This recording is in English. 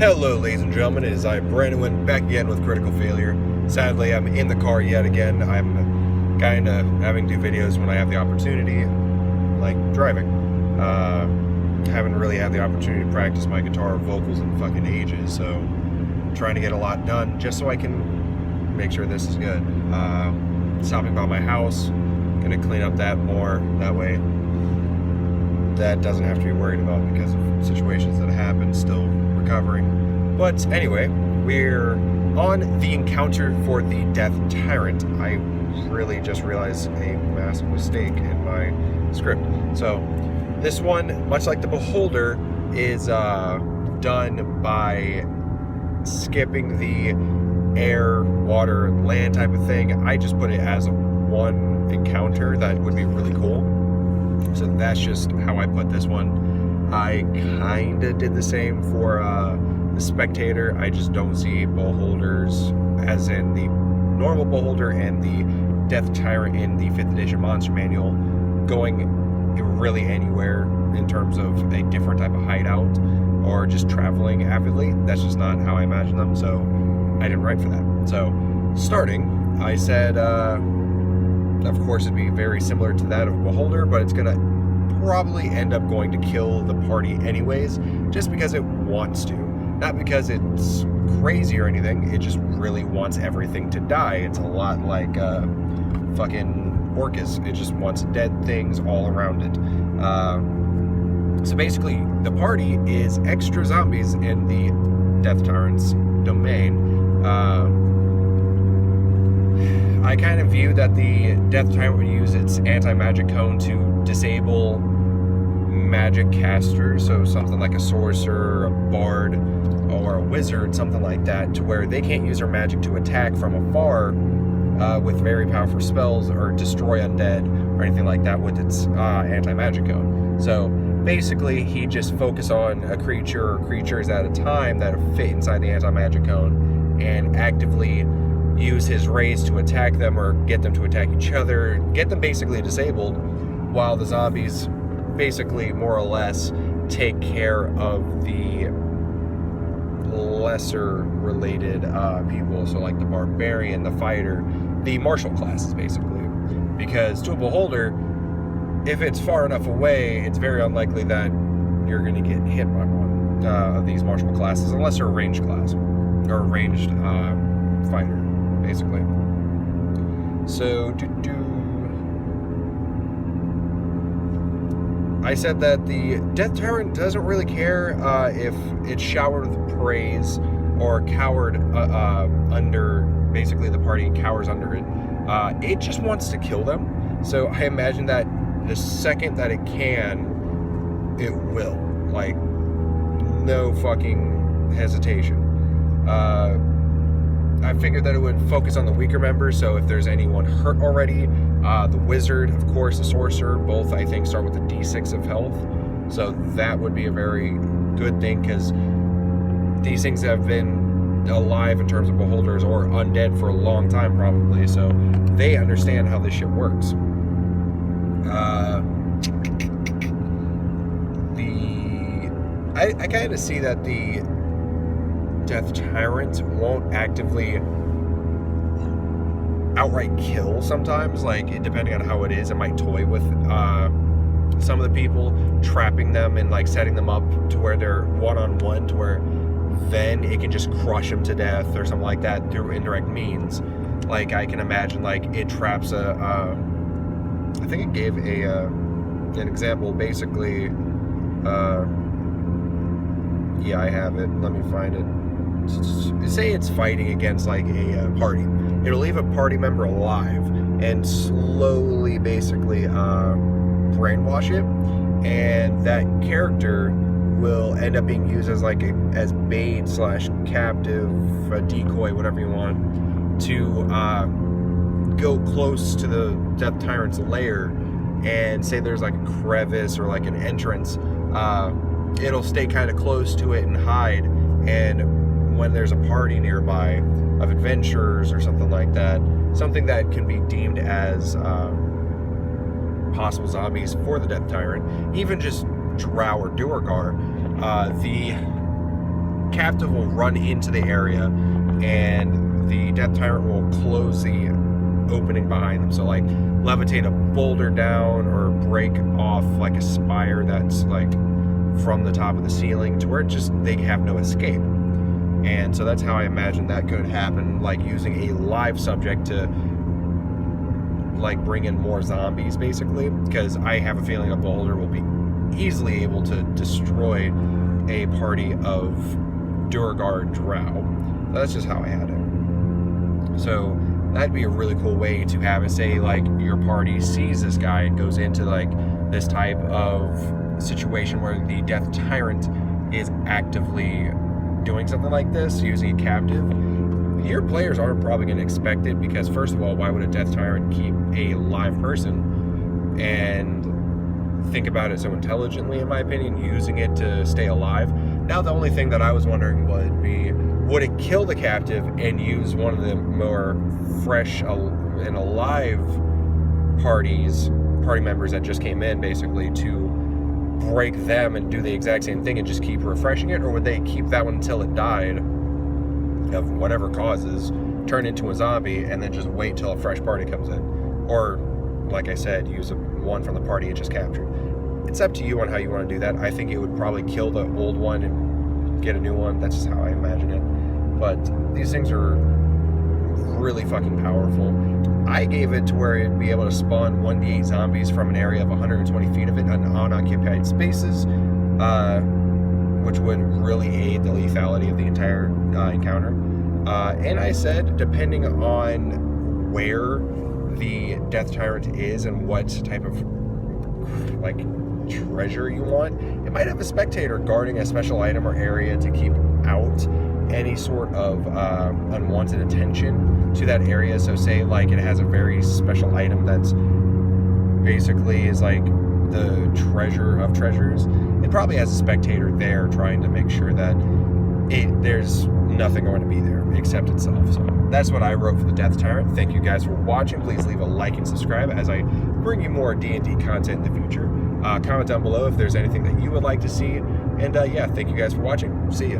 Hello, ladies and gentlemen. It is I, Brandon, back again with Critical Failure. Sadly, I'm in the car yet again. I'm kind of having to do videos when I have the opportunity, like driving. Haven't really had the opportunity to practice my guitar vocals in fucking ages, so I'm trying to get a lot done just so I can make sure this is good. Stopping by my house, gonna clean up that more. That way, that doesn't have to be worried about because of situations that happen. Still recovering. But anyway, we're on the encounter for the Death Tyrant. I really just realized a massive mistake in my script. So this one, much like the Beholder, is done by skipping the air, water, land type of thing. I just put it as one encounter that would be really cool. So that's just how I put this one. I kind of did the same for the Spectator. I just don't see Beholders, as in the normal Beholder and the Death Tyrant in the 5th edition Monster Manual, going really anywhere in terms of a different type of hideout or just traveling avidly. That's just not how I imagine them, so I didn't write for that. So starting, I said, of course it'd be very similar to that of Beholder, but it's gonna probably end up going to kill the party anyways, just because it wants to. Not because it's crazy or anything, it just really wants everything to die. It's a lot like fucking Orcus. It just wants dead things all around it. So basically, the party is extra zombies in the Death Tyrant's domain. I kind of view that the Death Tyrant would use its anti-magic cone to disable magic casters, so something like a sorcerer, a bard, or a wizard, something like that, to where they can't use their magic to attack from afar with very powerful spells or destroy undead or anything like that with its anti-magic cone. So basically, he just focus on a creature or creatures at a time that fit inside the anti-magic cone and actively use his rays to attack them or get them to attack each other, get them basically disabled, while the zombies basically more or less take care of the lesser related people, so like the barbarian, the fighter, the martial classes basically. Because to a Beholder, if it's far enough away, it's very unlikely that you're going to get hit by one of these martial classes, unless you're a ranged class or a ranged fighter, basically. So I said that the Death Tyrant doesn't really care if it's showered with praise or cowered under, basically the party cowers under it. It just wants to kill them. So I imagine that the second that it can, it will. Like, no fucking hesitation. I figured that it would focus on the weaker members, so if there's anyone hurt already, the wizard, of course, the sorcerer, both I think start with a D6 of health, so that would be a very good thing, because these things have been alive in terms of Beholders or undead for a long time probably, so they understand how this shit works. I kind of see that the Death Tyrant won't actively outright kill sometimes, like depending on how it is. It might toy with some of the people, trapping them and like setting them up to where they're one-on-one, to where then it can just crush them to death or something like that through indirect means. Like I can imagine like it traps I think it gave an example basically. Yeah, I have it, let me find it. Say it's fighting against like a party. It'll leave a party member alive and slowly basically brainwash it, and that character will end up being used as like as bait / captive, a decoy, whatever you want, to go close to the Death Tyrant's lair, and say there's like a crevice or like an entrance, it'll stay kind of close to it and hide, and when there's a party nearby of adventurers or something like that, something that can be deemed as possible zombies for the Death Tyrant, even just Drow or Duergar, the captive will run into the area, and the Death Tyrant will close the opening behind them. So like levitate a boulder down or break off like a spire that's like from the top of the ceiling to where it just they have no escape. And so that's how I imagine that could happen, like using a live subject to like bring in more zombies basically, because I have a feeling a boulder will be easily able to destroy a party of Durgar Drow. That's just how I had it. So that'd be a really cool way to have it. Say like your party sees this guy and goes into like this type of situation where the Death Tyrant is actively doing something like this, using a captive. Your players aren't probably going to expect it, because first of all, why would a Death Tyrant keep a live person and think about it so intelligently, in my opinion, using it to stay alive? Now the only thing that I was wondering would be, would it kill the captive and use one of the more fresh and alive party members that just came in basically to break them and do the exact same thing and just keep refreshing it? Or would they keep that one until it died of whatever causes, turn into a zombie, and then just wait till a fresh party comes in? Or, like I said, use one from the party it just captured. It's up to you on how you want to do that. I think it would probably kill the old one and get a new one. That's just how I imagine it. But these things are really fucking powerful. I gave it to where it'd be able to spawn 1d8 zombies from an area of 120 feet of it on unoccupied spaces, which would really aid the lethality of the entire encounter. And I said, depending on where the Death Tyrant is and what type of like treasure you want, it might have a spectator guarding a special item or area to keep out any sort of unwanted attention to that area. So say like it has a very special item that's basically is like the treasure of treasures, it probably has a spectator there trying to make sure that there's nothing going to be there except itself. So that's what I wrote for the Death Tyrant. Thank you guys for watching. Please leave a like and subscribe as I bring you more D&D content in the future. Comment down below if there's anything that you would like to see. And yeah, thank you guys for watching. See ya.